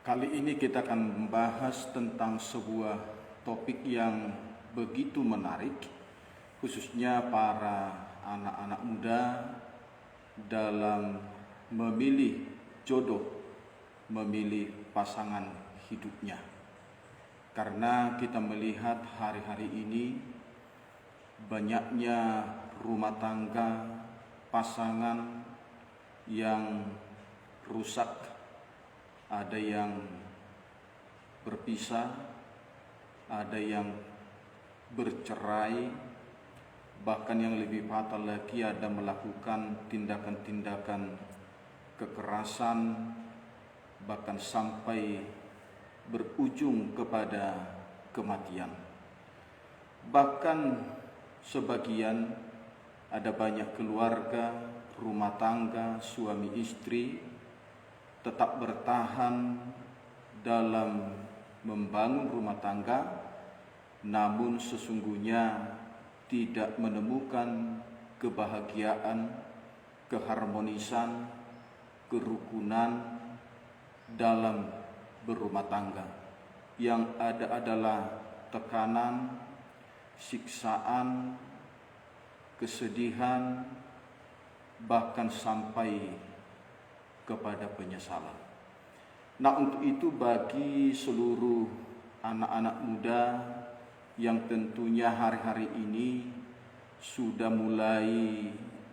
Kali ini kita akan membahas tentang sebuah topik yang begitu menarik, khususnya para anak-anak muda dalam memilih jodoh, memilih pasangan hidupnya. Karena kita melihat hari-hari ini banyaknya rumah tangga, pasangan yang rusak, ada yang berpisah, ada yang bercerai, bahkan yang lebih fatal lagi ada melakukan tindakan-tindakan kekerasan, bahkan sampai berujung kepada kematian. Bahkan sebagian ada banyak keluarga, rumah tangga, suami istri tetap bertahan dalam membangun rumah tangga, namun sesungguhnya tidak menemukan kebahagiaan, keharmonisan, kerukunan dalam berumah tangga. Yang ada adalah tekanan, siksaan, kesedihan, bahkan sampai kepada penyesalan. Nah, untuk itu bagi seluruh anak-anak muda yang tentunya hari-hari ini sudah mulai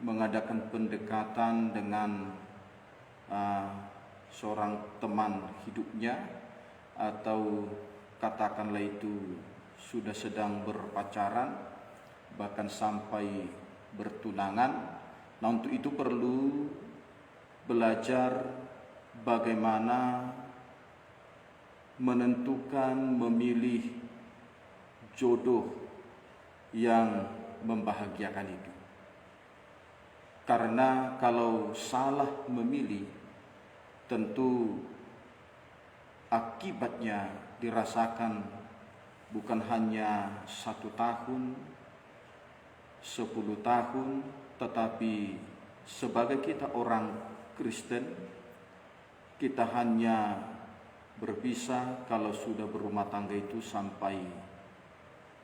mengadakan pendekatan dengan seorang teman hidupnya, atau katakanlah itu sudah sedang berpacaran, bahkan sampai bertunangan. Nah, untuk itu perlu belajar bagaimana menentukan, memilih jodoh yang membahagiakan itu. Karena kalau salah memilih, tentu akibatnya dirasakan bukan hanya 1 tahun, 10 tahun, tetapi sebagai kita orang Kristen, kita hanya berpisah kalau sudah berumah tangga itu sampai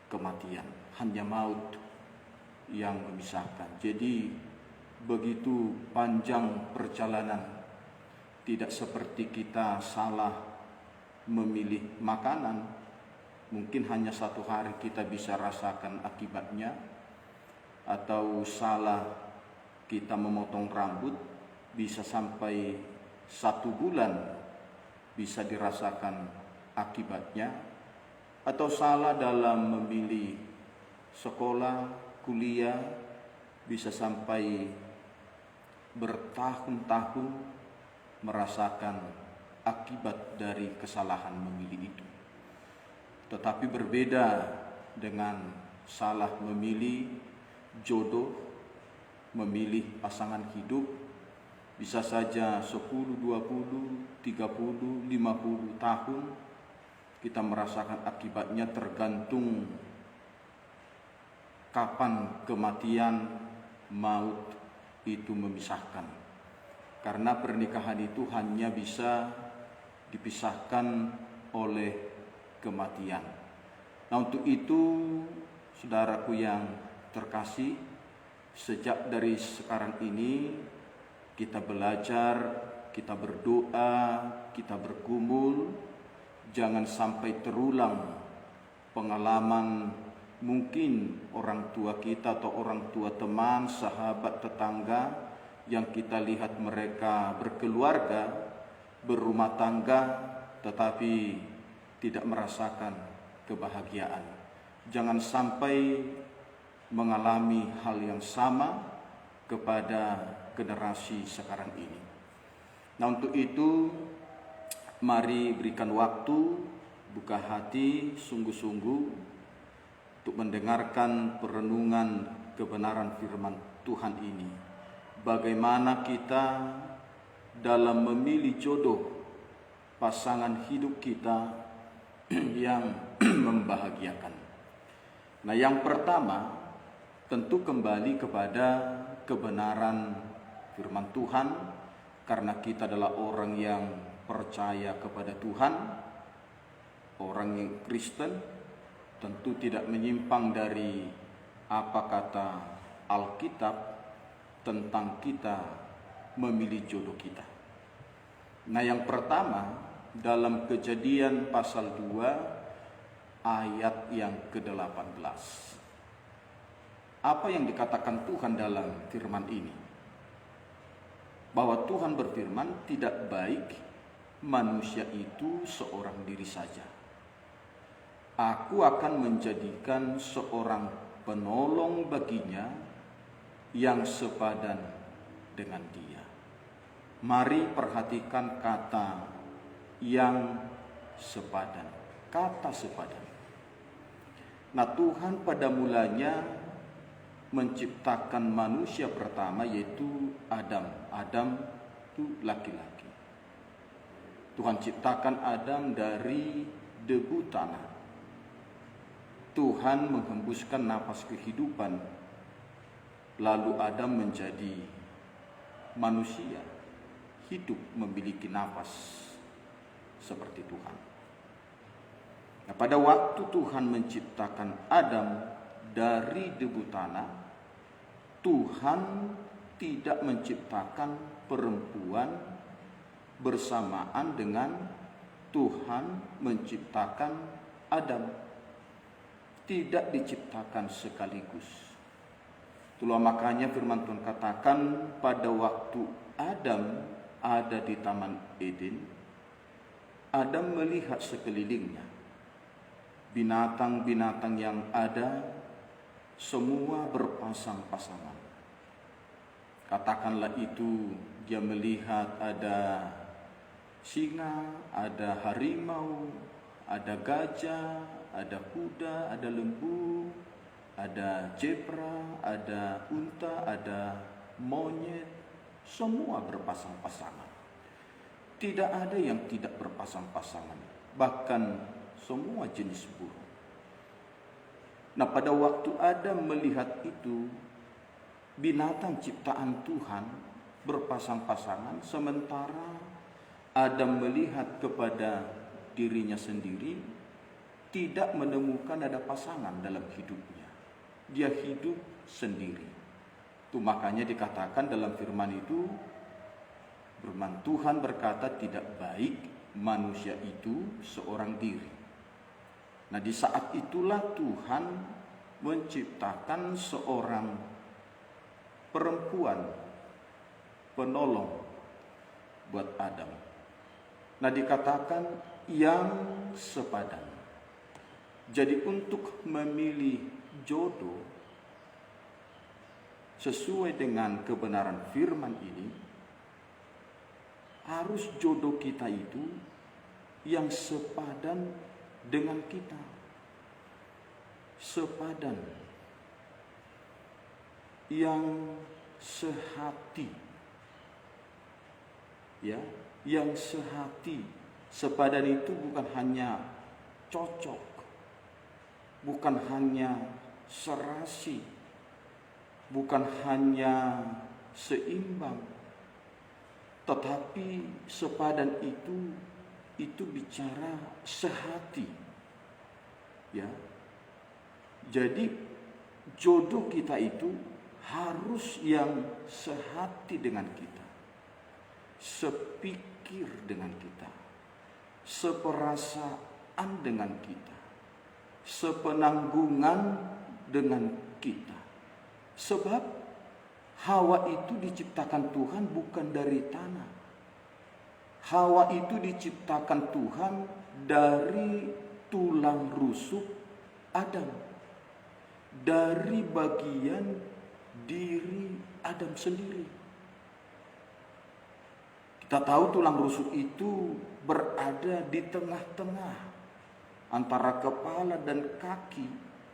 kematian, hanya maut yang memisahkan. Jadi begitu panjang perjalanan, tidak seperti kita salah memilih makanan, mungkin hanya 1 hari kita bisa rasakan akibatnya, atau salah kita memotong rambut bisa sampai 1 bulan bisa dirasakan akibatnya, atau salah dalam memilih sekolah, kuliah bisa sampai bertahun-tahun merasakan akibat dari kesalahan memilih itu. Tetapi berbeda dengan salah memilih jodoh, memilih pasangan hidup. Bisa saja 10, 20, 30, 50 tahun kita merasakan akibatnya, tergantung kapan kematian, maut itu memisahkan. Karena pernikahan itu hanya bisa dipisahkan oleh kematian. Nah, untuk itu saudaraku yang terkasih, sejak dari sekarang ini kita belajar, kita berdoa, kita bergumul, jangan sampai terulang pengalaman mungkin orang tua kita atau orang tua teman, sahabat, tetangga yang kita lihat mereka berkeluarga, berumah tangga, tetapi tidak merasakan kebahagiaan. Jangan sampai mengalami hal yang sama kepada generasi sekarang ini. Nah, untuk itu mari berikan waktu, buka hati sungguh-sungguh untuk mendengarkan perenungan kebenaran firman Tuhan ini. Bagaimana kita dalam memilih jodoh pasangan hidup kita yang membahagiakan. Nah, yang pertama tentu kembali kepada kebenaran firman Tuhan, karena kita adalah orang yang percaya kepada Tuhan, orang yang Kristen, tentu tidak menyimpang dari apa kata Alkitab tentang kita memilih jodoh kita. Nah, yang pertama dalam Kejadian pasal 2 ayat yang ke-18. Apa yang dikatakan Tuhan dalam firman ini? Bahwa Tuhan berfirman, tidak baik manusia itu seorang diri saja. Aku akan menjadikan seorang penolong baginya yang sepadan dengan dia. Mari perhatikan kata yang sepadan, kata sepadan. Nah, Tuhan pada mulanya menciptakan manusia pertama, yaitu Adam. Adam itu laki-laki. Tuhan ciptakan Adam dari debu tanah. Tuhan menghembuskan napas kehidupan, lalu Adam menjadi manusia, hidup memiliki napas seperti Tuhan. Nah, pada waktu Tuhan menciptakan Adam dari debu tanah, Tuhan tidak menciptakan perempuan bersamaan dengan Tuhan menciptakan Adam. Tidak diciptakan sekaligus. Itulah makanya firman Tuhan katakan pada waktu Adam ada di Taman Eden, Adam melihat sekelilingnya. Binatang-binatang yang ada semua berpasang-pasangan. Katakanlah itu dia melihat ada singa, ada harimau, ada gajah, ada kuda, ada lembu, ada zebra, ada unta, ada monyet, semua berpasang-pasangan. Tidak ada yang tidak berpasang-pasangan, bahkan semua jenis burung. Nah, pada waktu Adam melihat itu, binatang ciptaan Tuhan berpasang-pasangan, sementara Adam melihat kepada dirinya sendiri, tidak menemukan ada pasangan dalam hidupnya. Dia hidup sendiri. Itu makanya dikatakan dalam firman itu, firman Tuhan berkata tidak baik manusia itu seorang diri. Nah, di saat itulah Tuhan menciptakan seorang perempuan penolong buat Adam. Nah, dikatakan yang sepadan. Jadi untuk memilih jodoh sesuai dengan kebenaran firman ini, harus jodoh kita itu yang sepadan dengan kita. Sepadan. Yang sehati. Ya, yang sehati. Sepadan itu bukan hanya cocok, bukan hanya serasi, bukan hanya seimbang, tetapi sepadan itu bicara sehati. Ya. Jadi jodoh kita itu harus yang sehati dengan kita, sepikir dengan kita, seperasaan dengan kita, sepenanggungan dengan kita. Sebab Hawa itu diciptakan Tuhan bukan dari tanah. Hawa itu diciptakan Tuhan dari tulang rusuk Adam, dari bagian diri Adam sendiri. Kita tahu tulang rusuk itu berada di tengah-tengah antara kepala dan kaki,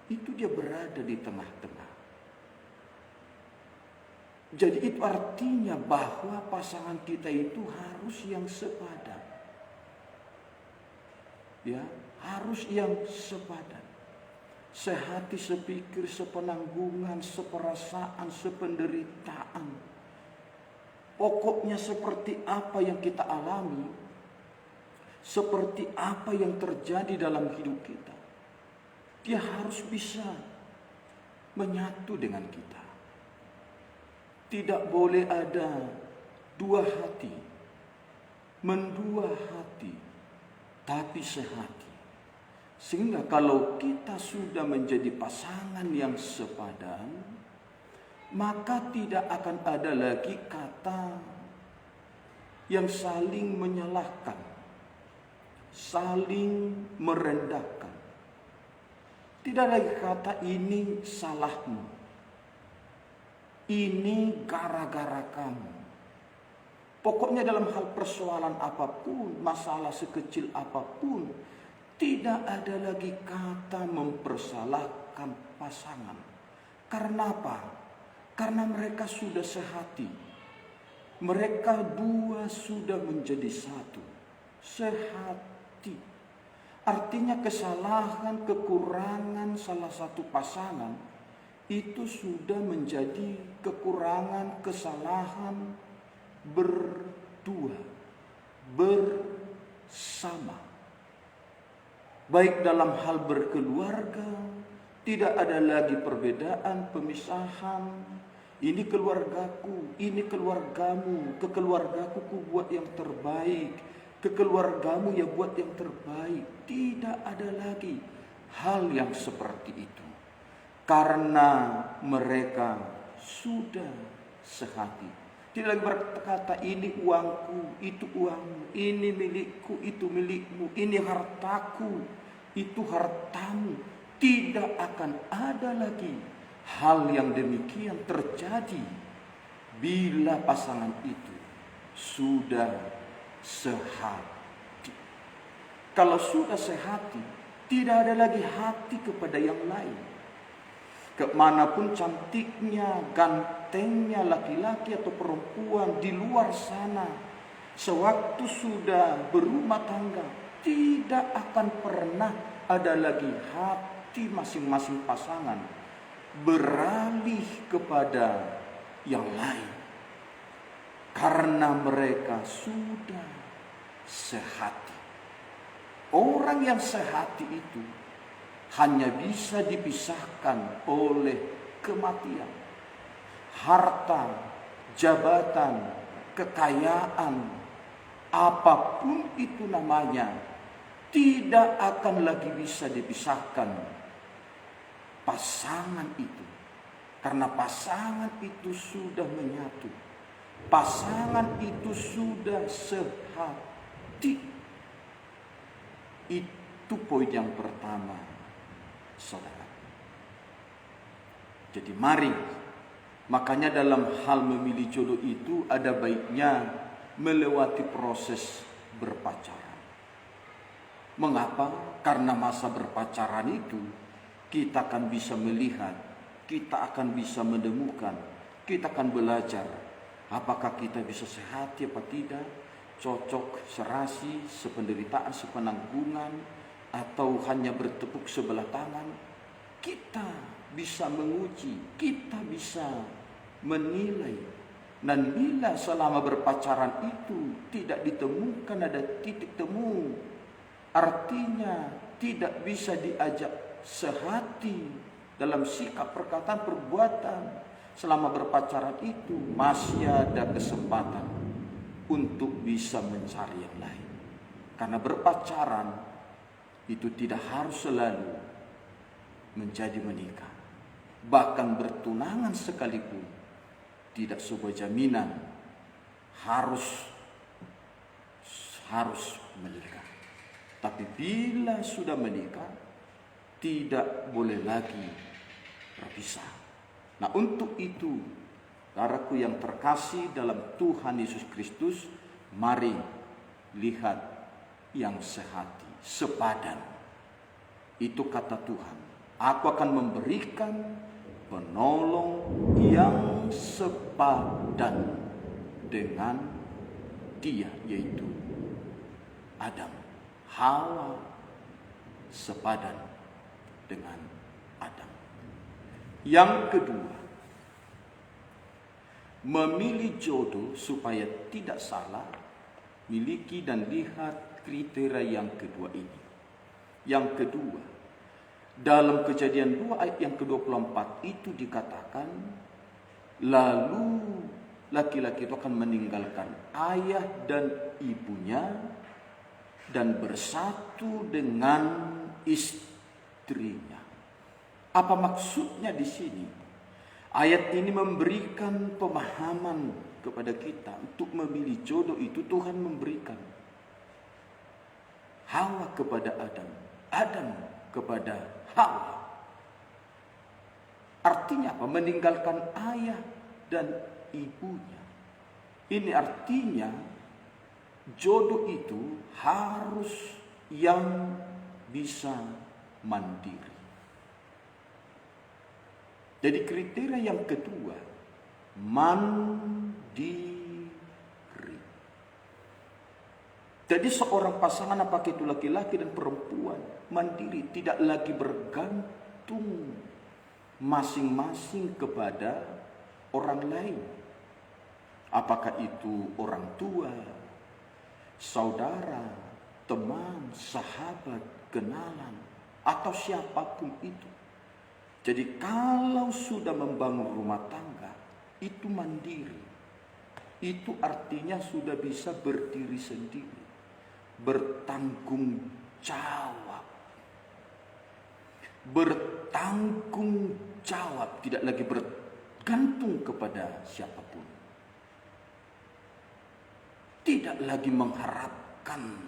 itu dia berada di tengah-tengah. Jadi itu artinya bahwa pasangan kita itu harus yang sepadan. Ya, harus yang sepadan. Sehati, sepikir, sepenanggungan, seperasaan, sependeritaan. Pokoknya seperti apa yang kita alami, seperti apa yang terjadi dalam hidup kita. Dia harus bisa menyatu dengan kita. Tidak boleh ada dua hati, mendua hati, tapi sehati. Sehingga kalau kita sudah menjadi pasangan yang sepadan, maka tidak akan ada lagi kata yang saling menyalahkan, saling merendahkan. Tidak lagi kata ini salahmu, ini gara-gara kamu. Pokoknya dalam hal persoalan apapun, masalah sekecil apapun, tidak ada lagi kata mempersalahkan pasangan. Karena apa? Karena mereka sudah sehati. Mereka dua sudah menjadi satu. Sehati. Artinya kesalahan, kekurangan salah satu pasangan itu sudah menjadi kekurangan, kesalahan berdua, bersama. Baik dalam hal berkeluarga, tidak ada lagi perbedaan, pemisahan. Ini keluargaku, ini keluargamu, ke keluargaku ku buat yang terbaik, ke keluargamu ya buat yang terbaik. Tidak ada lagi hal yang seperti itu. Karena mereka sudah sehati. Tidak lagi berkata ini uangku, itu uangmu, ini milikku, itu milikmu, ini hartaku, itu hartamu. Tidak akan ada lagi hal yang demikian terjadi bila pasangan itu sudah sehati. Kalau sudah sehati, tidak ada lagi hati kepada yang lain. Kemanapun cantiknya, gantengnya laki-laki atau perempuan di luar sana, sewaktu sudah berumah tangga, tidak akan pernah ada lagi hati masing-masing pasangan beralih kepada yang lain. Karena mereka sudah sehati. Orang yang sehati itu hanya bisa dipisahkan oleh kematian. Harta, jabatan, kekayaan, apapun itu namanya, tidak akan lagi bisa dipisahkan pasangan itu. Karena pasangan itu sudah menyatu. Pasangan itu sudah sehati. Itu poin yang pertama, saudara. Jadi mari, makanya dalam hal memilih jodoh itu ada baiknya melewati proses berpacaran. Mengapa? Karena masa berpacaran itu kita akan bisa melihat, kita akan bisa menemukan, kita akan belajar apakah kita bisa sehati apa tidak, cocok, serasi, sependeritaan, sepenanggungan, atau hanya bertepuk sebelah tangan. Kita bisa menguji, kita bisa menilai. Dan bila selama berpacaran itu tidak ditemukan ada titik temu, artinya tidak bisa diajak sehati dalam sikap, perkataan, perbuatan. Selama berpacaran itu masih ada kesempatan untuk bisa mencari yang lain. Karena berpacaran itu tidak harus selalu menjadi menikah. Bahkan bertunangan sekalipun tidak sebuah jaminan harus menikah. Tapi bila sudah menikah, tidak boleh lagi berpisah. Nah, untuk itu, saudaraku yang terkasih dalam Tuhan Yesus Kristus, mari lihat yang sehati, sepadan. Itu kata Tuhan, aku akan memberikan penolong yang sepadan dengan dia, yaitu Adam. Hawa sepadan dengan Adam. Yang kedua, memilih jodoh supaya tidak salah, miliki dan lihat kriteria yang kedua ini. Yang kedua, dalam Kejadian 2 ayat yang ke-24 itu dikatakan, lalu laki-laki itu akan meninggalkan ayah dan ibunya dan bersatu dengan istrinya. Apa maksudnya di sini? Ayat ini memberikan pemahaman kepada kita untuk memilih jodoh itu Tuhan memberikan. Hawa kepada Adam, Adam kepada Hawa. Artinya apa? Meninggalkan ayah dan ibunya. Ini artinya jodoh itu harus yang bisa mandiri. Jadi kriteria yang kedua, mandiri. Jadi seorang pasangan, apakah itu laki-laki dan perempuan, mandiri, tidak lagi bergantung masing-masing kepada orang lain. Apakah itu orang tua, saudara, teman, sahabat, kenalan, atau siapapun itu. Jadi kalau sudah membangun rumah tangga, itu mandiri. Itu artinya sudah bisa berdiri sendiri, bertanggung jawab. Bertanggung jawab, tidak lagi bergantung kepada siapapun. Tidak lagi mengharapkan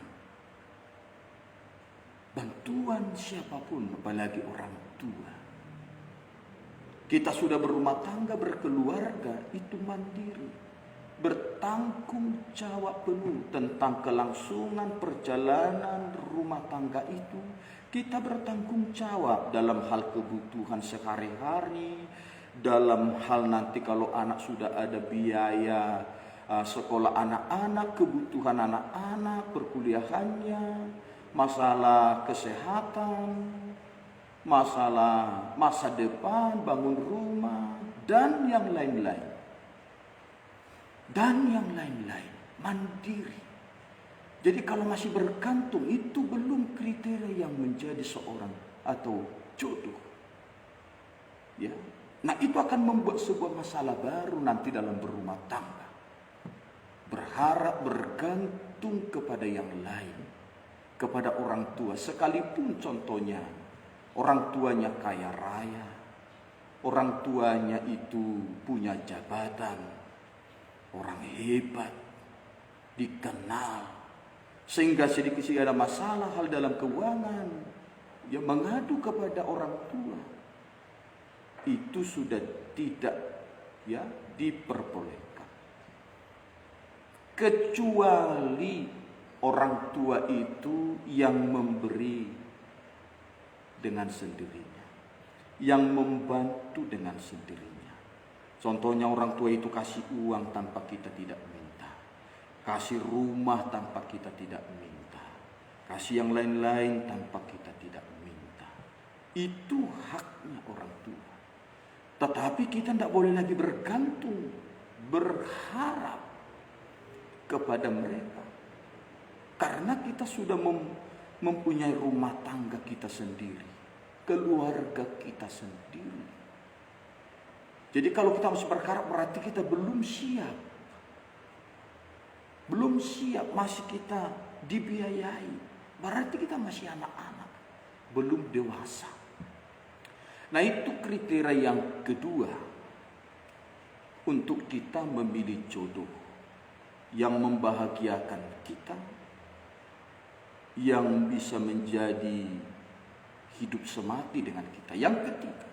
bantuan siapapun, apalagi orang tua. Kita sudah berumah tangga, berkeluarga, itu mandiri. Bertanggung jawab penuh tentang kelangsungan perjalanan rumah tangga itu. Kita bertanggung jawab dalam hal kebutuhan sehari-hari, dalam hal nanti kalau anak sudah ada biaya sekolah anak-anak, kebutuhan anak-anak, perkuliahannya, masalah kesehatan, masalah masa depan, bangun rumah, dan yang lain-lain. Dan yang lain-lain, mandiri. Jadi kalau masih bergantung, itu belum kriteria yang menjadi seorang atau jodoh. Ya. Nah, itu akan membuat sebuah masalah baru nanti dalam berumah tangga. Berharap bergantung kepada yang lain, kepada orang tua, sekalipun contohnya orang tuanya kaya raya, orang tuanya itu punya jabatan, orang hebat, dikenal, sehingga sedikit ada masalah hal dalam keuangan, ya mengadu kepada orang tua. Itu sudah tidak ya diperbolehkan. Kecuali orang tua itu yang memberi dengan sendirinya, yang membantu dengan sendirinya. Contohnya orang tua itu kasih uang tanpa kita tidak minta, kasih rumah tanpa kita tidak minta, kasih yang lain-lain tanpa kita tidak minta. Itu haknya orang tua. Tetapi kita tidak boleh lagi bergantung, berharap kepada mereka. Karena kita sudah mempunyai rumah tangga kita sendiri, keluarga kita sendiri. Jadi kalau kita masih berharap, berarti kita belum siap. Belum siap, masih kita dibiayai. Berarti kita masih anak-anak, belum dewasa. Nah, itu kriteria yang kedua untuk kita memilih jodoh yang membahagiakan kita, yang bisa menjadi hidup semati dengan kita. Yang ketiga,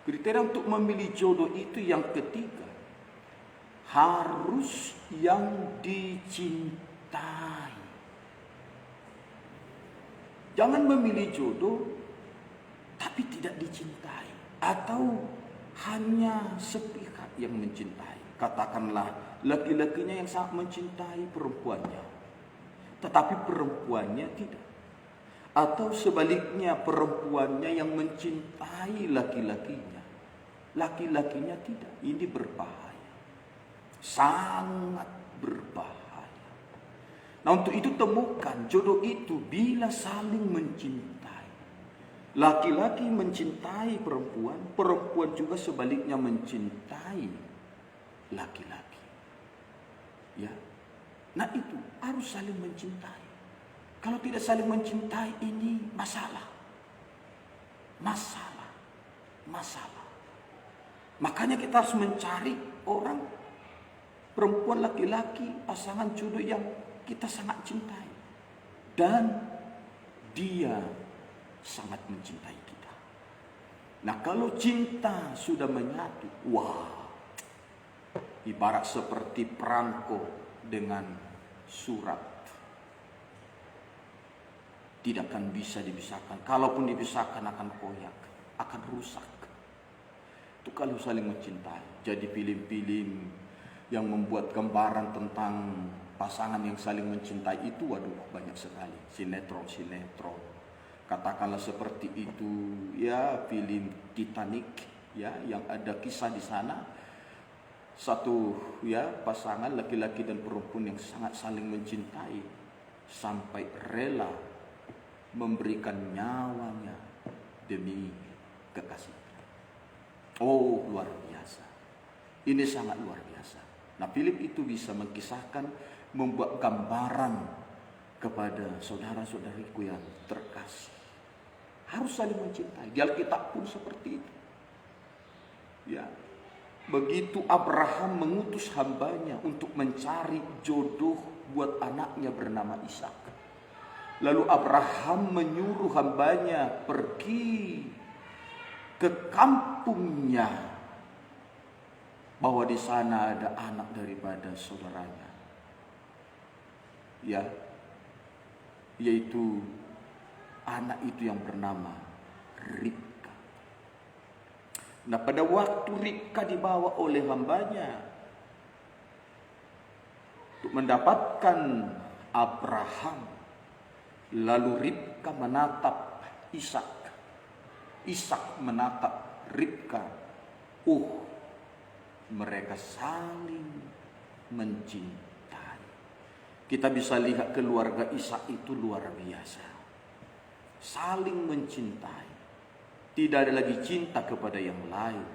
kriteria untuk memilih jodoh itu yang ketiga, harus yang dicintai. Jangan memilih jodoh tapi tidak dicintai, atau hanya sepihak yang mencintai. Katakanlah laki-lakinya yang sangat mencintai perempuannya, tetapi perempuannya tidak. Atau sebaliknya, perempuannya yang mencintai laki-lakinya, laki-lakinya tidak. Ini berbahaya, sangat berbahaya. Nah, untuk itu temukan jodoh itu bila saling mencintai. Laki-laki mencintai perempuan, perempuan juga sebaliknya mencintai laki-laki. Ya. Nah, itu harus saling mencintai. Kalau tidak saling mencintai, ini masalah. Masalah. Makanya kita harus mencari orang, perempuan, laki-laki, pasangan jodoh yang kita sangat cintai. Dan dia sangat mencintai kita. Nah, kalau cinta sudah menyatu, wah, ibarat seperti perangko dengan surat. Tidak akan bisa dipisahkan. Kalaupun dipisahkan akan koyak, akan rusak. Itu kalau saling mencintai. Jadi film-film yang membuat gambaran tentang pasangan yang saling mencintai itu, waduh, banyak sekali. Sinetron. Katakanlah seperti itu, ya, film Titanic, ya, yang ada kisah di sana. Satu, ya, pasangan laki-laki dan perempuan yang sangat saling mencintai sampai rela memberikan nyawanya demi kekasihnya. Oh, luar biasa. Ini sangat luar biasa. Nah, film itu bisa mengisahkan, membuat gambaran kepada saudara-saudariku yang terkasih. Harus saling mencintai. Di Alkitab pun seperti itu. Ya. Begitu Abraham mengutus hambanya untuk mencari jodoh buat anaknya bernama Ishak. Lalu Abraham menyuruh hambanya pergi ke kampungnya, bahwa di sana ada anak daripada saudaranya, ya, yaitu anak itu yang bernama Ribka. Nah, pada waktu Ribka dibawa oleh hambanya untuk mendapatkan Abraham, lalu Ribka menatap Ishak. Ishak menatap Ribka. Mereka saling mencintai. Kita bisa lihat keluarga Ishak itu luar biasa. Saling mencintai. Tidak ada lagi cinta kepada yang lain.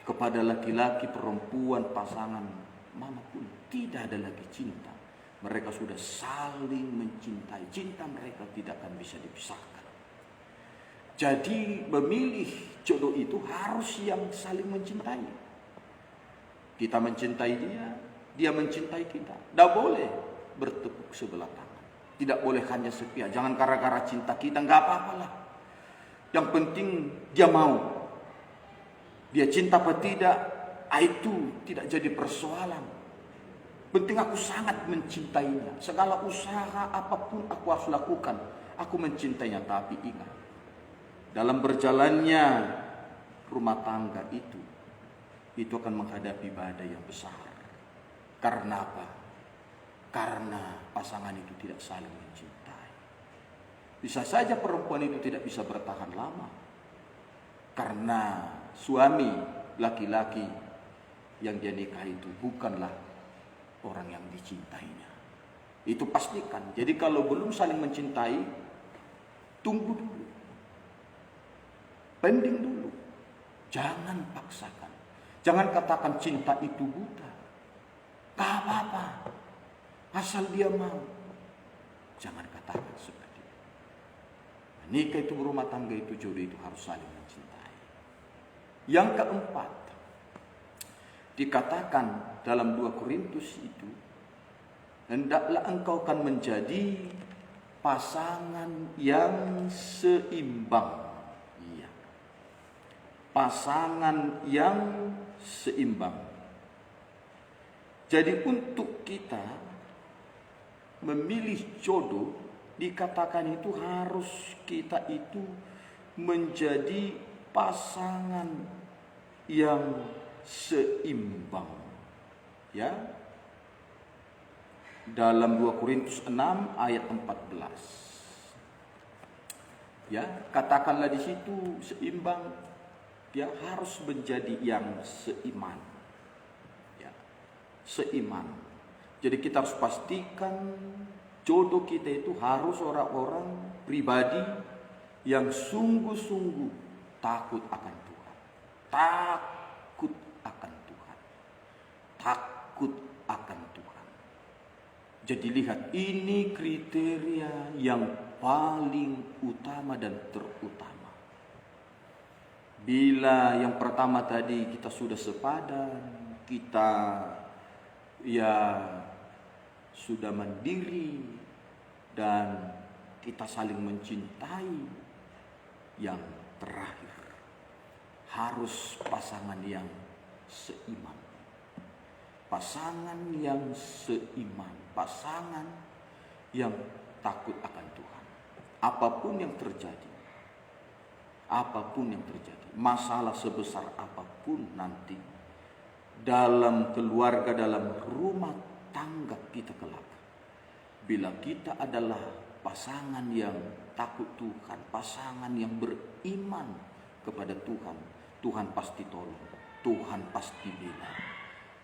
Kepada laki-laki, perempuan, pasangan manapun. Tidak ada lagi cinta. Mereka sudah saling mencintai. Cinta mereka tidak akan bisa dipisahkan. Jadi memilih jodoh itu harus yang saling mencintai. Kita mencintai dia, dia mencintai kita. Tidak boleh bertepuk sebelah tangan. Tidak boleh hanya sepihak. Jangan gara-gara cinta kita, nggak apa-apalah. Yang penting dia mau. Dia cinta apa tidak, itu tidak jadi persoalan. Penting aku sangat mencintainya. Segala usaha apapun aku harus lakukan. Aku mencintainya. Tapi ingat, dalam berjalannya rumah tangga itu akan menghadapi badai yang besar. Karena apa? Karena pasangan itu tidak saling mencintai. Bisa saja perempuan itu tidak bisa bertahan lama. Karena suami laki-laki yang dia nikahi itu bukanlah orang yang dicintainya. Itu pastikan. Jadi kalau belum saling mencintai, tunggu dulu. Pending dulu. Jangan paksakan. Jangan katakan cinta itu buta. Gak apa-apa. Asal dia mau. Jangan katakan seperti itu. Nikah itu, berumah tangga itu, jodoh itu harus saling mencintai. Yang keempat, dikatakan dalam 2 Korintus itu, hendaklah engkau kan menjadi pasangan yang seimbang. Iya. Pasangan yang seimbang. Jadi untuk kita memilih jodoh, dikatakan itu harus kita itu menjadi pasangan yang seimbang, ya. Dalam 2 Korintus 6 ayat 14, ya, katakanlah di situ seimbang, dia harus menjadi yang seiman, ya, seiman. Jadi kita harus pastikan jodoh kita itu harus orang-orang pribadi yang sungguh-sungguh takut akan Tuhan. Takut akan Tuhan. Takut akan Tuhan. Jadi lihat, ini kriteria yang paling utama dan terutama. Bila yang pertama tadi kita sudah sepadan, kita sudah mandiri dan kita saling mencintai, yang terakhir harus pasangan yang seiman. Pasangan yang seiman, pasangan yang takut akan Tuhan. Apapun yang terjadi, masalah sebesar apapun nanti dalam keluarga, dalam rumah tangga kita kelak, bila kita adalah pasangan yang takut Tuhan, pasangan yang beriman kepada Tuhan, Tuhan pasti tolong, Tuhan pasti bela.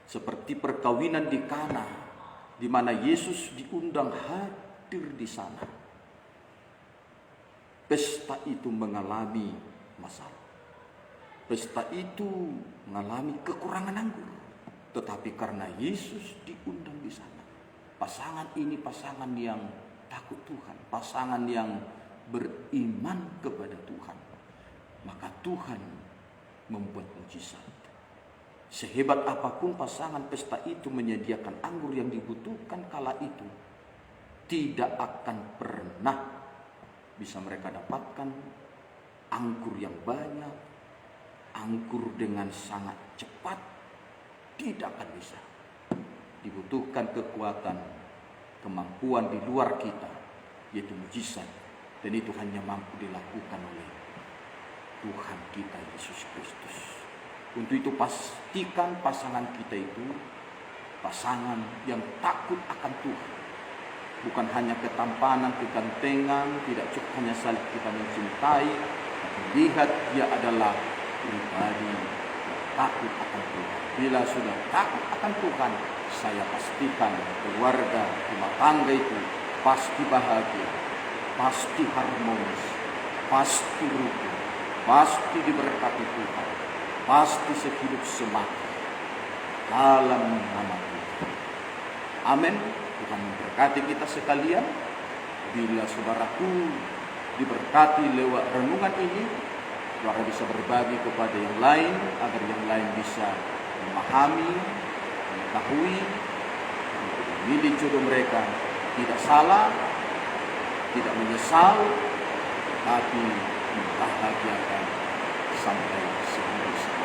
Seperti perkawinan di Kana, di mana Yesus diundang hadir di sana. Pesta itu mengalami masalah. Pesta itu mengalami kekurangan anggur. Tetapi karena Yesus diundang di sana, pasangan ini pasangan yang takut Tuhan, pasangan yang beriman kepada Tuhan, maka Tuhan membuat mujizat. Sehebat apapun pasangan pesta itu menyediakan anggur yang dibutuhkan kala itu, tidak akan pernah bisa mereka dapatkan anggur yang banyak, anggur dengan sangat cepat, tidak akan bisa. Dibutuhkan kekuatan, kemampuan di luar kita, yaitu mujizat, dan itu hanya mampu dilakukan oleh Tuhan kita Yesus Kristus. Untuk itu pastikan pasangan kita itu pasangan yang takut akan Tuhan. Bukan hanya ketampanan, kegantengan, tidak cukup hanya saling kita mencintai, tapi lihat dia adalah pribadi yang takut akan Tuhan. Bila sudah takut akan Tuhan, saya pastikan keluarga, rumah tangga itu pasti bahagia, pasti harmonis, pasti rukun, pasti diberkati Tuhan, pasti sehidup semati dalam nama Tuhan. Amin. Tuhan memberkati kita sekalian. Bila saudaraku diberkati lewat renungan ini, saudara bisa berbagi kepada yang lain, agar yang lain bisa memahami, mengetahui, memilih jodoh mereka tidak salah, tidak menyesal, tapi membahagiakan sampai sehidup.